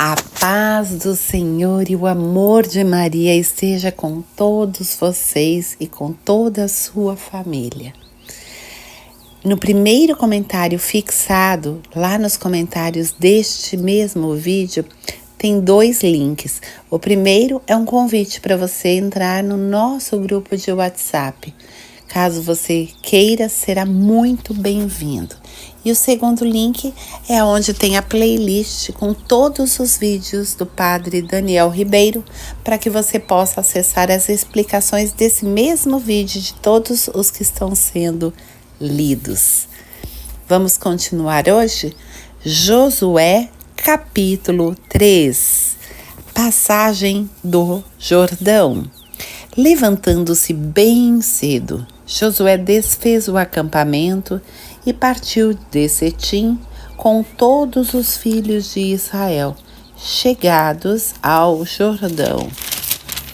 A paz do Senhor e o amor de Maria esteja com todos vocês e com toda a sua família. No primeiro comentário fixado, lá nos comentários deste mesmo vídeo, tem 2 links. O primeiro é um convite para você entrar no nosso grupo de WhatsApp. Caso você queira, será muito bem-vindo. E o segundo link é onde tem a playlist com todos os vídeos do Padre Daniel Ribeiro, para que você possa acessar as explicações desse mesmo vídeo de todos os que estão sendo lidos. Vamos continuar hoje? Josué, capítulo 3. Passagem do Jordão. Levantando-se bem cedo, Josué desfez o acampamento e partiu de Setim com todos os filhos de Israel, chegados ao Jordão.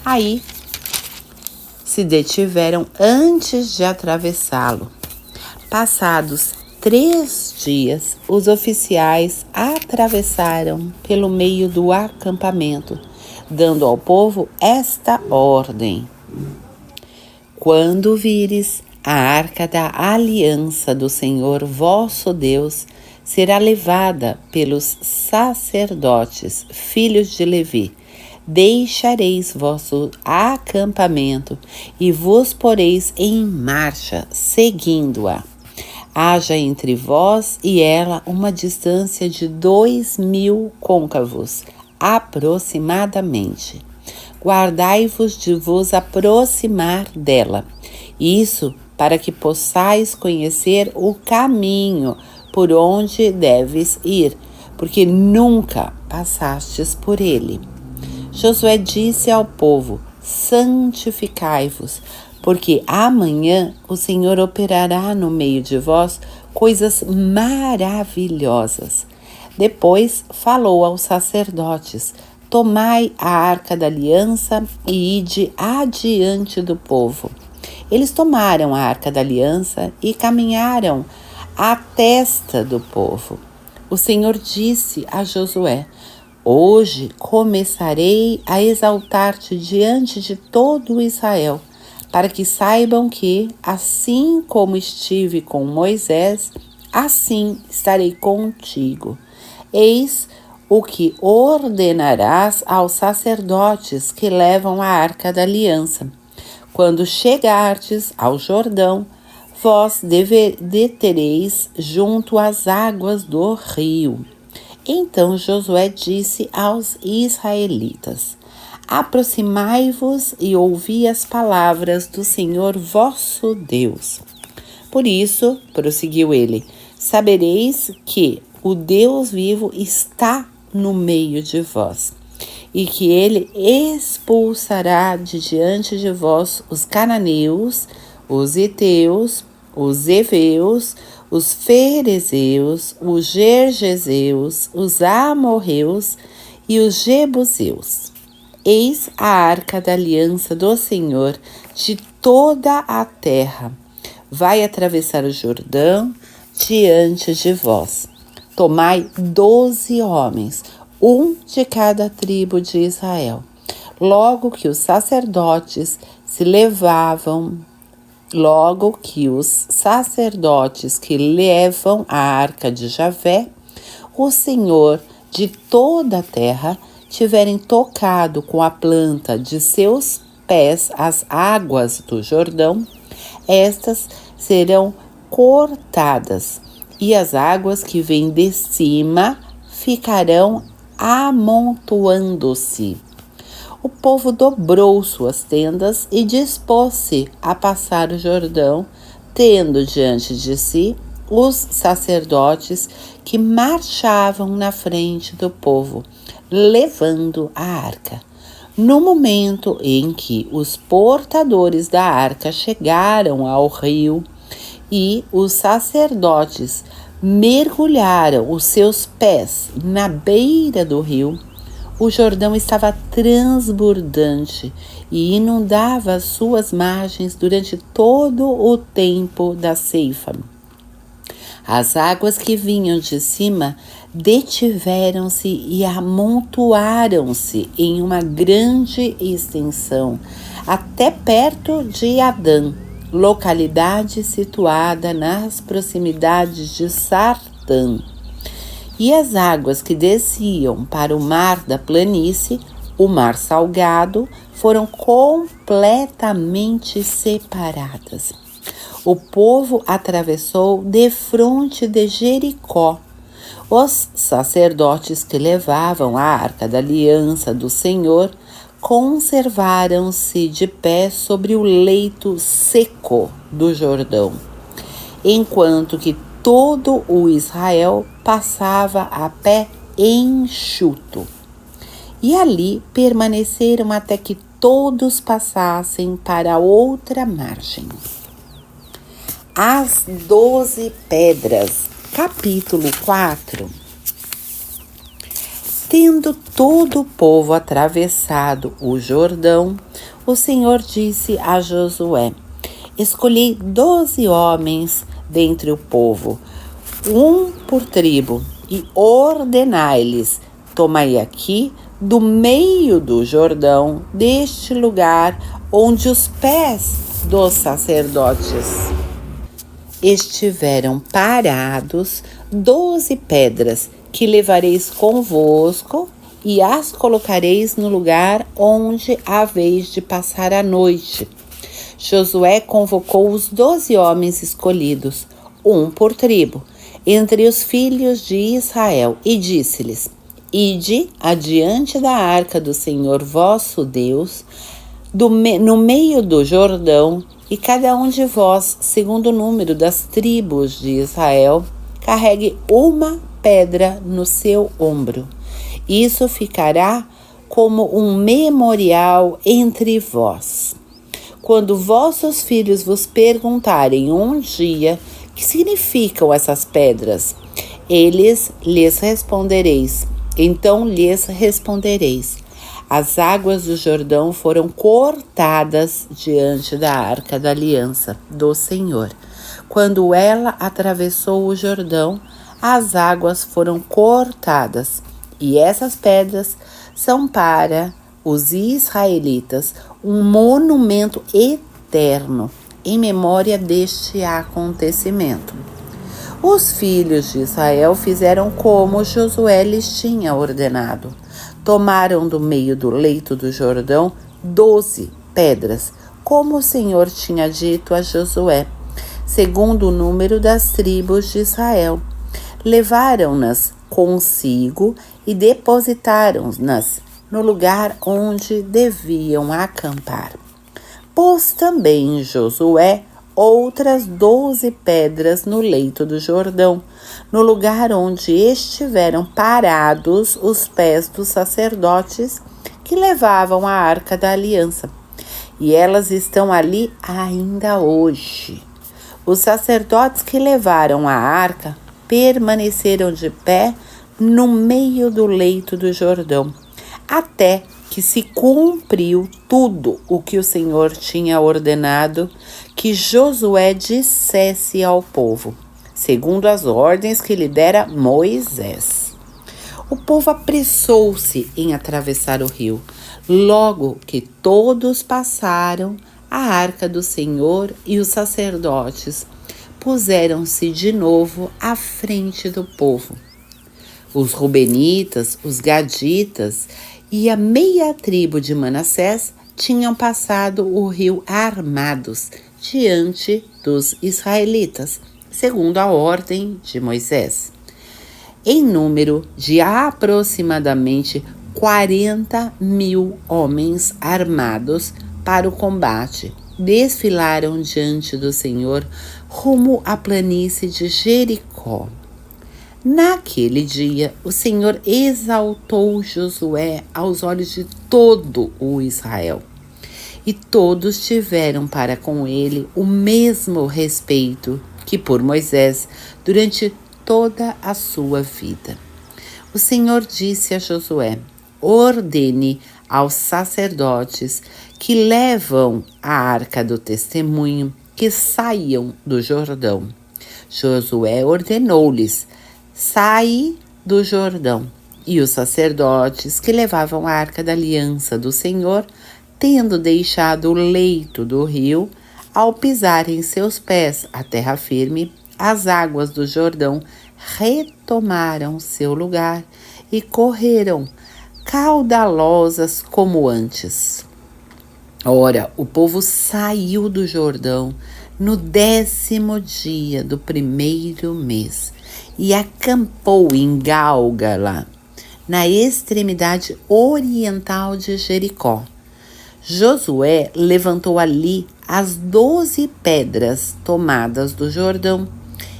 Aí se detiveram antes de atravessá-lo. Passados 3 dias, os oficiais atravessaram pelo meio do acampamento, dando ao povo esta ordem: quando vires a arca da aliança do Senhor vosso Deus, será levada pelos sacerdotes, filhos de Levi. Deixareis vosso acampamento e vos poreis em marcha, seguindo-a. Haja entre vós e ela uma distância de 2.000 côncavos, aproximadamente. Guardai-vos de vos aproximar dela. Isso para que possais conhecer o caminho por onde deves ir, porque nunca passastes por ele. Josué disse ao povo: santificai-vos, porque amanhã o Senhor operará no meio de vós coisas maravilhosas. Depois falou aos sacerdotes: tomai a arca da aliança e ide adiante do povo. Eles tomaram a arca da aliança e caminharam à testa do povo. O Senhor disse a Josué: hoje começarei a exaltar-te diante de todo Israel, para que saibam que, assim como estive com Moisés, assim estarei contigo. Eis o que ordenarás aos sacerdotes que levam a arca da aliança. Quando chegardes ao Jordão, vós detereis junto às águas do rio. Então Josué disse aos israelitas: aproximai-vos e ouvi as palavras do Senhor vosso Deus. Por isso, prosseguiu ele, sabereis que o Deus vivo está no meio de vós, e que ele expulsará de diante de vós os cananeus, os heteus, os heveus, os ferezeus, os gergeseus, os amorreus e os jebuseus. Eis a arca da aliança do Senhor de toda a terra. Vai atravessar o Jordão diante de vós. Tomai 12 homens, um de cada tribo de Israel. Logo que os sacerdotes que levam a arca de Javé, o Senhor de toda a terra, tiverem tocado com a planta de seus pés as águas do Jordão, estas serão cortadas, e as águas que vêm de cima ficarão amontoando-se. O povo dobrou suas tendas e dispôs-se a passar o Jordão, tendo diante de si os sacerdotes que marchavam na frente do povo, levando a arca. No momento em que os portadores da arca chegaram ao rio e os sacerdotes mergulharam os seus pés na beira do rio, o Jordão estava transbordante e inundava as suas margens durante todo o tempo da ceifa. As águas que vinham de cima detiveram-se e amontoaram-se em uma grande extensão, até perto de Adã, localidade situada nas proximidades de Sartã. E as águas que desciam para o mar da planície, o mar salgado, foram completamente separadas. O povo atravessou defronte de Jericó. Os sacerdotes que levavam a arca da aliança do Senhor conservaram-se de pé sobre o leito seco do Jordão, enquanto que todo o Israel passava a pé enxuto. E ali permaneceram até que todos passassem para a outra margem. As 12 pedras, capítulo 4. Tendo todo o povo atravessado o Jordão, o Senhor disse a Josué: escolhi 12 homens dentre o povo, um por tribo, e ordenai-lhes: tomai aqui do meio do Jordão, deste lugar onde os pés dos sacerdotes estiveram parados, 12 pedras que levareis convosco e as colocareis no lugar onde haveis de passar a noite. Josué convocou os 12 homens escolhidos, um por tribo, entre os filhos de Israel, e disse-lhes: ide adiante da arca do Senhor vosso Deus, no meio do Jordão, e cada um de vós, segundo o número das tribos de Israel, carregue uma pedra no seu ombro. Isso ficará como um memorial entre vós. Quando vossos filhos vos perguntarem um dia que significam essas pedras, lhes respondereis. Então lhes respondereis: as águas do Jordão foram cortadas diante da arca da aliança do Senhor. Quando ela atravessou o Jordão, as águas foram cortadas. E essas pedras são para os israelitas um monumento eterno em memória deste acontecimento. Os filhos de Israel fizeram como Josué lhes tinha ordenado. Tomaram do meio do leito do Jordão 12 pedras, como o Senhor tinha dito a Josué, segundo o número das tribos de Israel. Levaram-nas consigo e depositaram-nas no lugar onde deviam acampar. Pôs também Josué outras 12 pedras no leito do Jordão, no lugar onde estiveram parados os pés dos sacerdotes que levavam a arca da aliança. E elas estão ali ainda hoje. Os sacerdotes que levaram a arca permaneceram de pé no meio do leito do Jordão, até que se cumpriu tudo o que o Senhor tinha ordenado que Josué dissesse ao povo, segundo as ordens que lhe dera Moisés. O povo apressou-se em atravessar o rio. Logo que todos passaram, a arca do Senhor e os sacerdotes puseram-se de novo à frente do povo. Os rubenitas, os gaditas e a meia tribo de Manassés tinham passado o rio armados diante dos israelitas, segundo a ordem de Moisés. Em número de aproximadamente 40.000 homens armados para o combate, desfilaram diante do Senhor rumo à planície de Jericó. Naquele dia, o Senhor exaltou Josué aos olhos de todo o Israel, e todos tiveram para com ele o mesmo respeito que por Moisés durante toda a sua vida. O Senhor disse a Josué: ordene aos sacerdotes que levam a arca do testemunho que saiam do Jordão. Josué ordenou-lhes: saí do Jordão. E os sacerdotes que levavam a arca da aliança do Senhor, tendo deixado o leito do rio, ao pisarem seus pés a terra firme, as águas do Jordão retomaram seu lugar e correram caudalosas como antes. Ora, o povo saiu do Jordão no 10º dia do 1º mês e acampou em Gálgala, na extremidade oriental de Jericó. Josué levantou ali as 12 pedras tomadas do Jordão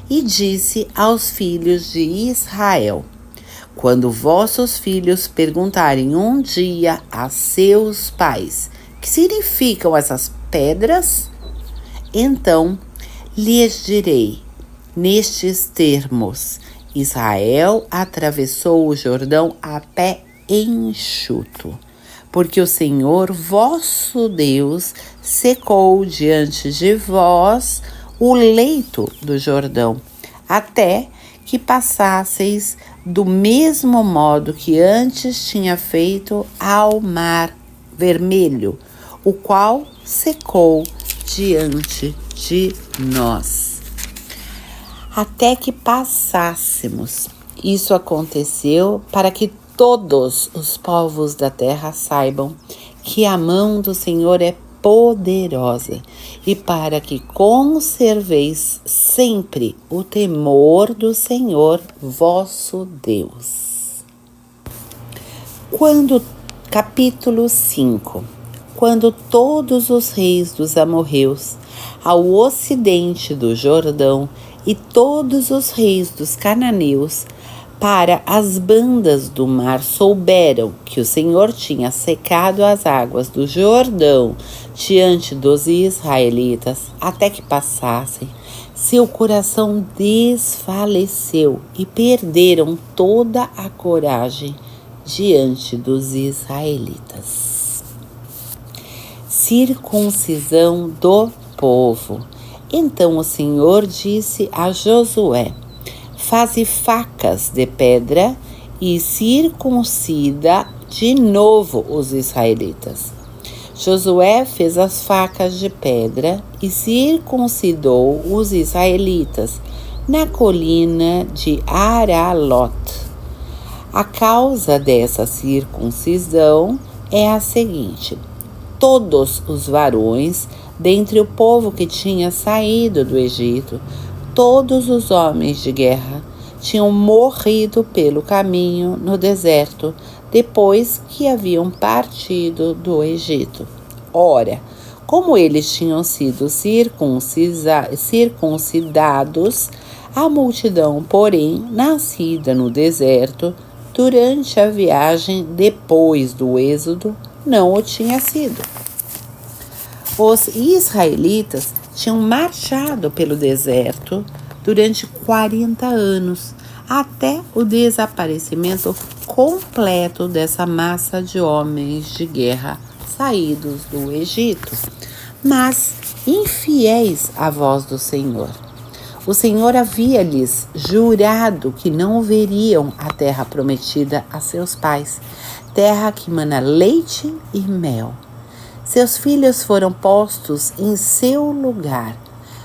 e disse aos filhos de Israel: quando vossos filhos perguntarem um dia a seus pais: que significam essas pedras? Então lhes direi nestes termos: Israel atravessou o Jordão a pé enxuto, porque o Senhor vosso Deus secou diante de vós o leito do Jordão, até que passasseis do mesmo modo que antes tinha feito ao Mar Vermelho, o qual secou diante de nós. Até que passássemos. Isso aconteceu para que todos os povos da terra saibam que a mão do Senhor é poderosa e para que conserveis sempre o temor do Senhor vosso Deus. Capítulo 5. Quando todos os reis dos amorreus ao ocidente do Jordão e todos os reis dos cananeus para as bandas do mar souberam que o Senhor tinha secado as águas do Jordão diante dos israelitas até que passassem, seu coração desfaleceu e perderam toda a coragem diante dos israelitas. Circuncisão do povo. Então o Senhor disse a Josué: faze facas de pedra e circuncida de novo os israelitas. Josué fez as facas de pedra e circuncidou os israelitas na colina de Aralot. A causa dessa circuncisão é a seguinte: todos os varões dentre o povo que tinha saído do Egito, todos os homens de guerra, tinham morrido pelo caminho no deserto, depois que haviam partido do Egito. Ora, como eles tinham sido circuncidados, a multidão, porém, nascida no deserto, durante a viagem depois do êxodo, não o tinha sido. Os israelitas tinham marchado pelo deserto durante 40 anos, até o desaparecimento completo dessa massa de homens de guerra saídos do Egito, mas infiéis à voz do Senhor. O Senhor havia lhes jurado que não veriam a terra prometida a seus pais, terra que mana leite e mel. Seus filhos foram postos em seu lugar.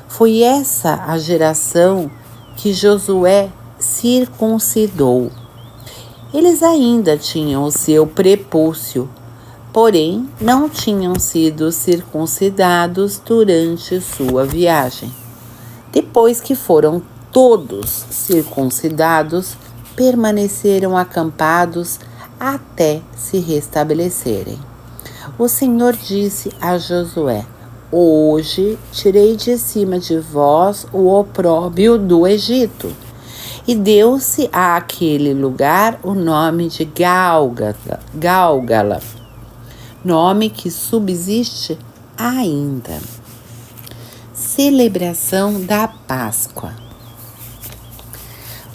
Foi essa a geração que Josué circuncidou. Eles ainda tinham o seu prepúcio, porém não tinham sido circuncidados durante sua viagem. Depois que foram todos circuncidados, permaneceram acampados até se restabelecerem. O Senhor disse a Josué: hoje tirei de cima de vós o opróbrio do Egito. E deu-se àquele lugar o nome de Gálgala, nome que subsiste ainda. Celebração da Páscoa.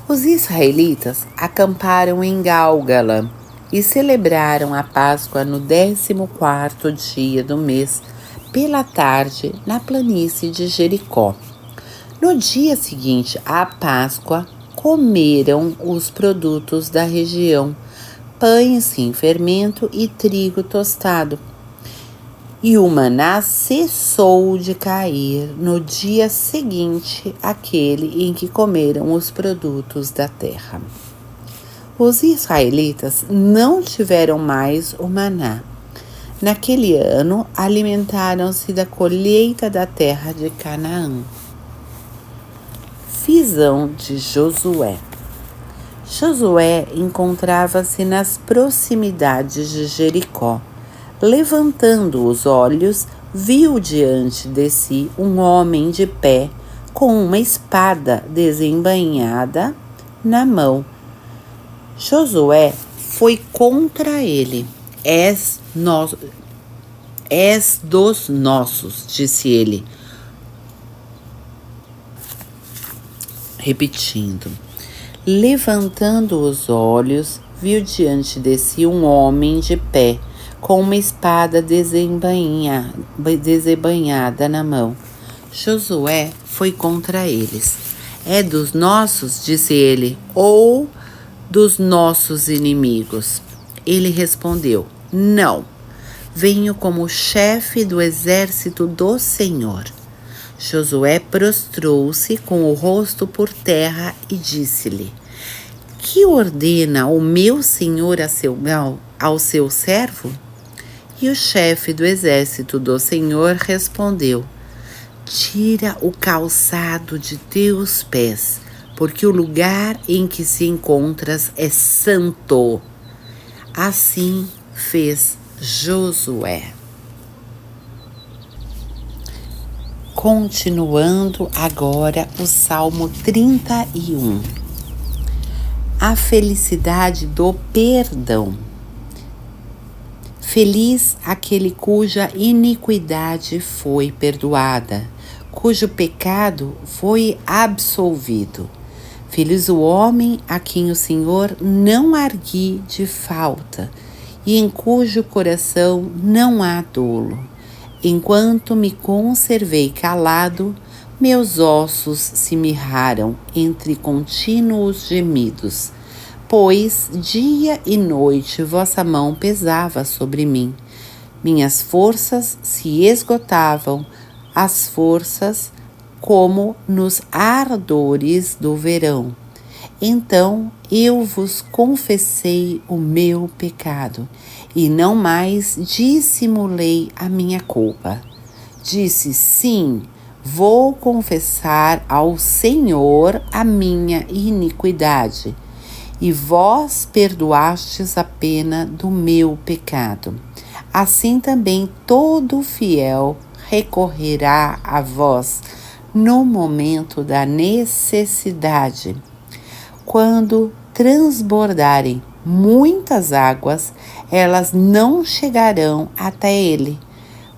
Os israelitas acamparam em Gálgala e celebraram a Páscoa no 14º dia do mês, pela tarde, na planície de Jericó. No dia seguinte à Páscoa, comeram os produtos da região, pães sem fermento e trigo tostado. E o maná cessou de cair no dia seguinte àquele em que comeram os produtos da terra. Os israelitas não tiveram mais o maná. Naquele ano, alimentaram-se da colheita da terra de Canaã. Visão de Josué. Josué encontrava-se nas proximidades de Jericó. Levantando os olhos, viu diante de si um homem de pé, com uma espada desembainhada na mão. Josué foi contra ele. És dos nossos, disse ele, repetindo. Levantando os olhos, viu diante de si um homem de pé, com uma espada desembainhada na mão. Josué foi contra eles. É dos nossos, disse ele, ou dos nossos inimigos? Ele respondeu, não, venho como chefe do exército do Senhor. Josué prostrou-se com o rosto por terra e disse-lhe, que ordena o meu senhor ao seu servo? E o chefe do exército do Senhor respondeu, tira o calçado de teus pés, porque o lugar em que se encontras é santo. Assim fez Josué. Continuando agora o Salmo 31. A felicidade do perdão. Feliz aquele cuja iniquidade foi perdoada, cujo pecado foi absolvido. Feliz o homem a quem o Senhor não argue de falta, e em cujo coração não há dolo. Enquanto me conservei calado, meus ossos se mirraram entre contínuos gemidos, pois dia e noite vossa mão pesava sobre mim. Minhas forças se esgotavam, as forças como nos ardores do verão. Então eu vos confessei o meu pecado, e não mais dissimulei a minha culpa. Disse, sim, vou confessar ao Senhor a minha iniquidade, e vós perdoastes a pena do meu pecado. Assim também todo fiel recorrerá a vós no momento da necessidade. Quando transbordarem muitas águas, elas não chegarão até ele.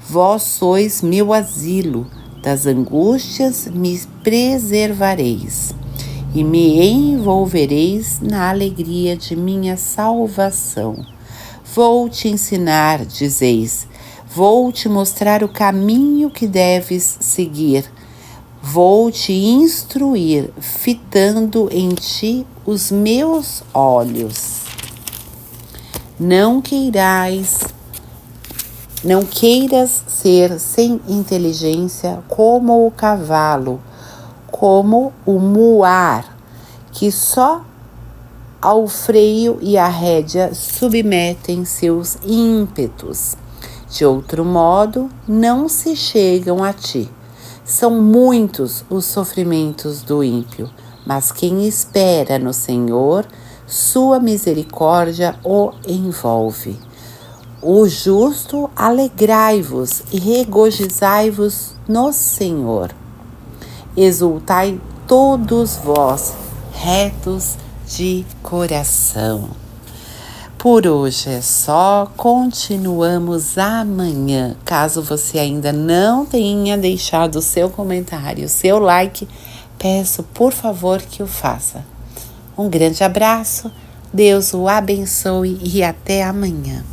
Vós sois meu asilo, das angústias me preservareis, e me envolvereis na alegria de minha salvação. Vou te ensinar, dizeis, vou te mostrar o caminho que deves seguir. Vou te instruir, fitando em ti os meus olhos. Não queiras ser sem inteligência como o cavalo, como o muar, que só ao freio e à rédea submetem seus ímpetos. De outro modo, não se chegam a ti. São muitos os sofrimentos do ímpio, mas quem espera no Senhor, sua misericórdia o envolve. O justo, alegrai-vos e regozijai-vos no Senhor. Exultai todos vós, retos de coração. Por hoje é só, continuamos amanhã. Caso você ainda não tenha deixado o seu comentário, o seu like, peço por favor que o faça. Um grande abraço, Deus o abençoe e até amanhã.